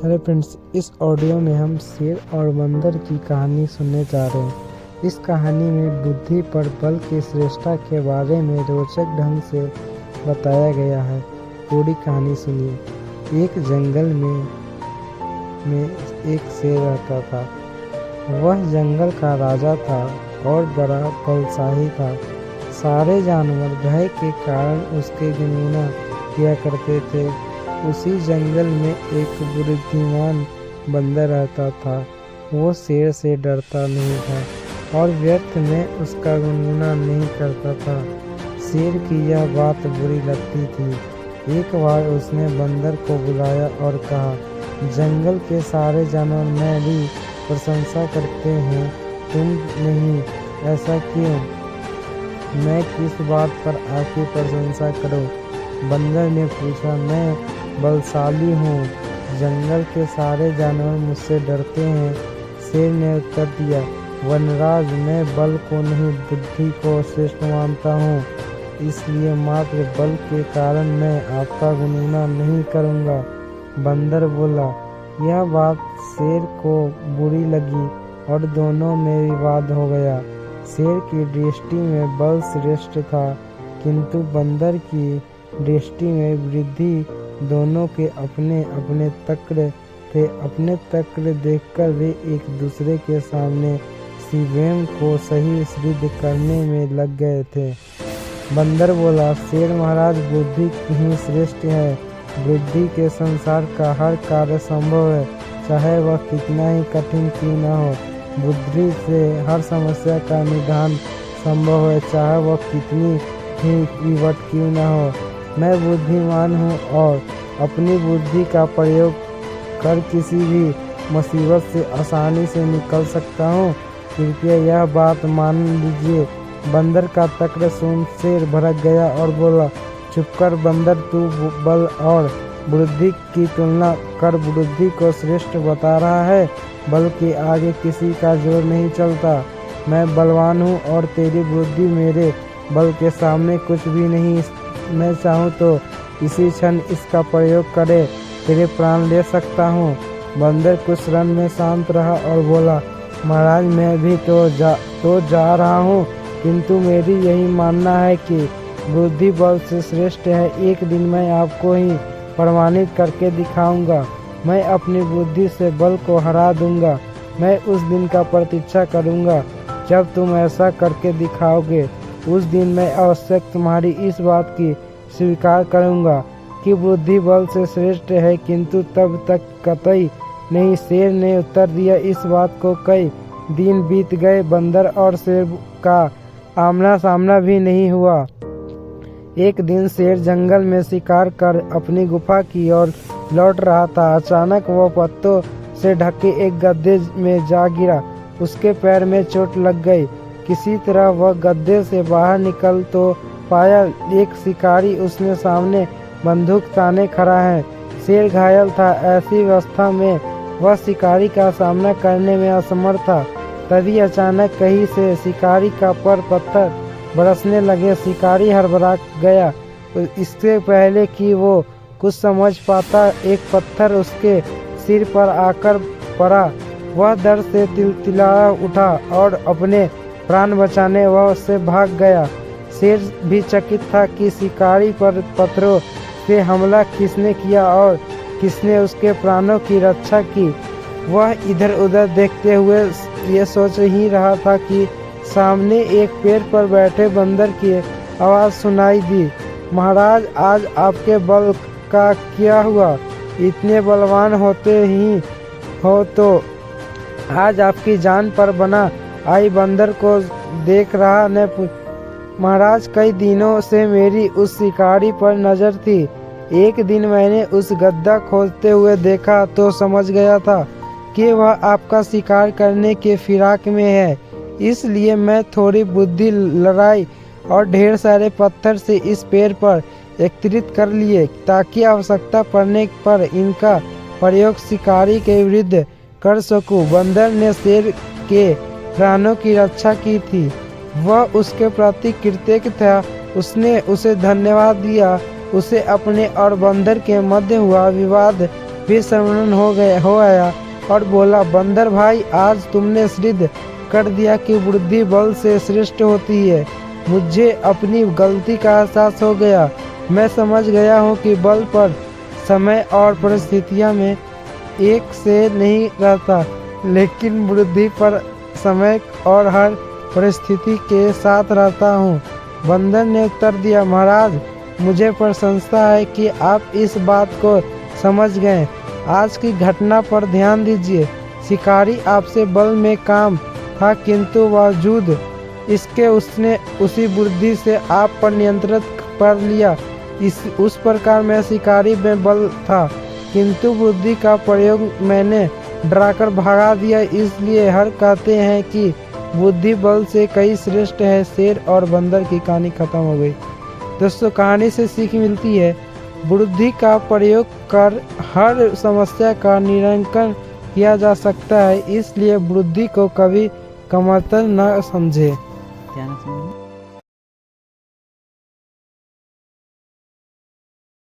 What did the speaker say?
Hello friends, इस audio में हम शेर और बंदर की कहानी सुनने जा रहे हैं। इस कहानी में बुद्धि पर बल की श्रेष्ठता के बारे में रोचक ढंग से बताया गया है। पूरी कहानी सुनिए। एक जंगल में एक शेर रहता था। वह जंगल का राजा था और बड़ा बलशाली था। सारे जानवर भय के कारण उसके गुणगान किया करते थे। उसी जंगल में एक बुद्धिमान बंदर रहता था। वो शेर से डरता नहीं था और व्यर्थ में उसका गुणगान नहीं करता था। शेर की यह बात बुरी लगती थी। एक बार उसने बंदर को बुलाया और कहा, जंगल के सारे जानवर मेरी प्रशंसा करते हैं, तुम नहीं, ऐसा क्यों? मैं किस बात पर आपकी प्रशंसा करूं? बंदर ने पूछा। मैं बलशाली हूँ, जंगल के सारे जानवर मुझसे डरते हैं। शेर ने उत्तर दिया, वनराज, मैं बल को नहीं बुद्धि को श्रेष्ठ मानता हूँ, इसलिए मात्र बल के कारण मैं आपका गुणगान नहीं करूँगा। बंदर बोला। यह बात शेर को बुरी लगी और दोनों में विवाद हो गया। शेर की दृष्टि में बल श्रेष्ठ था, किंतु बंदर की दृष्टि में बुद्धि। दोनों के अपने अपने तर्क थे। अपने तर्क देखकर वे एक दूसरे के सामने स्वयं को सही सिद्ध करने में लग गए थे। बंदर बोला, शेर महाराज, बुद्धि ही श्रेष्ठ है। बुद्धि के संसार का हर कार्य संभव है, चाहे वह कितना ही कठिन क्यों न हो। बुद्धि से हर समस्या का निदान संभव है, चाहे वह कितनी ही विकट क्यों न हो। मैं बुद्धिमान हूँ और अपनी बुद्धि का प्रयोग कर किसी भी मुसीबत से आसानी से निकल सकता हूँ। कृपया यह बात मान लीजिए। बंदर का तर्क सुन शेर भड़क गया और बोला, चुप कर बंदर, तू बल और बुद्धि की तुलना कर बुद्धि को श्रेष्ठ बता रहा है। बल के आगे किसी का जोर नहीं चलता। मैं बलवान हूँ और तेरी बुद्धि मेरे बल के सामने कुछ भी नहीं। मैं चाहूँ तो इसी क्षण इसका प्रयोग करे तेरे प्राण ले सकता हूँ। बंदर कुछ क्षण में शांत रहा और बोला, महाराज, मैं भी तो जा रहा हूँ, किंतु मेरी यही मानना है कि बुद्धि बल से श्रेष्ठ है। एक दिन मैं आपको ही प्रमाणित करके दिखाऊंगा। मैं अपनी बुद्धि से बल को हरा दूंगा। मैं उस दिन का प्रतीक्षा करूंगा जब तुम ऐसा करके दिखाओगे। उस दिन मैं अवश्य तुम्हारी इस बात की स्वीकार करूंगा कि बुद्धि बल से श्रेष्ठ है, किंतु तब तक कतई नहीं। शेर ने उत्तर दिया। इस बात को कई दिन बीत गए। बंदर और शेर का आमना सामना भी नहीं हुआ। एक दिन शेर जंगल में शिकार कर अपनी गुफा की ओर लौट रहा था। अचानक वह पत्तों से ढके एक गड्ढे में जा गिरा। उसके पैर में चोट लग गई। किसी तरह वह गड्ढे से बाहर निकल तो पाया एक शिकारी उसने सामने बंदूक ताने खड़ा है। शेर घायल था। ऐसी अवस्था में वह शिकारी का सामना करने में असमर्थ था। तभी अचानक कहीं से शिकारी का पर पत्थर बरसने लगे। शिकारी हड़बड़ा गया। इससे पहले कि वो कुछ समझ पाता, एक पत्थर उसके सिर पर आकर पड़ा। वह दर्द से तिलतिला उठा और अपने प्राण बचाने वह उससे भाग गया। शेर भी चकित था कि शिकारी पर पत्थरों से हमला किसने किया और किसने उसके प्राणों की रक्षा की। वह इधर उधर देखते हुए ये सोच ही रहा था कि सामने एक पेड़ पर बैठे बंदर की आवाज़ सुनाई दी, महाराज, आज आपके बल का क्या हुआ? इतने बलवान होते ही हो तो आज आपकी जान पर बना आई। बंदर को देख रहा ने महाराज, कई दिनों से मेरी उस शिकारी पर नज़र थी। एक दिन मैंने उस गड्ढा खोदते हुए देखा तो समझ गया था कि वह आपका शिकार करने के फिराक में है। इसलिए मैं थोड़ी बुद्धि लड़ाई और ढेर सारे पत्थर से इस पेड़ पर एकत्रित कर लिए, ताकि आवश्यकता पड़ने पर इनका प्रयोग शिकारी के विरुद्ध कर सकूं। बंदर ने शेर के प्राणों की रक्षा की थी। वह उसके प्रति कृतज्ञ था। उसने उसे धन्यवाद दिया। उसे अपने और बंदर के मध्य हुआ विवाद भी स्मरण हो आया और बोला, बंदर भाई, आज तुमने सिद्ध कर दिया कि बुद्धि बल से श्रेष्ठ होती है। मुझे अपनी गलती का एहसास हो गया। मैं समझ गया हूँ कि बल पर समय और परिस्थितियाँ में एक से नहीं रहता, लेकिन बुद्धि पर समय और हर परिस्थिति के साथ रहता हूँ। बंदर ने उत्तर दिया, महाराज, मुझे प्रशंसा है कि आप इस बात को समझ गए। आज की घटना पर ध्यान दीजिए। शिकारी आपसे बल में काम था, किंतु बावजूद इसके उसने उसी बुद्धि से आप पर नियंत्रण कर लिया। उस प्रकार मैं शिकारी में बल था, किंतु बुद्धि का प्रयोग मैंने डराकर भगा दिया। इसलिए हर कहते हैं कि बुद्धि बल से कई श्रेष्ठ है। शेर और बंदर की कहानी खत्म हो गई। दोस्तों, कहानी से सीख मिलती है, बुद्धि का प्रयोग कर हर समस्या का निराकरण किया जा सकता है। इसलिए बुद्धि को कभी कमतर न समझे। क्या ना समझे?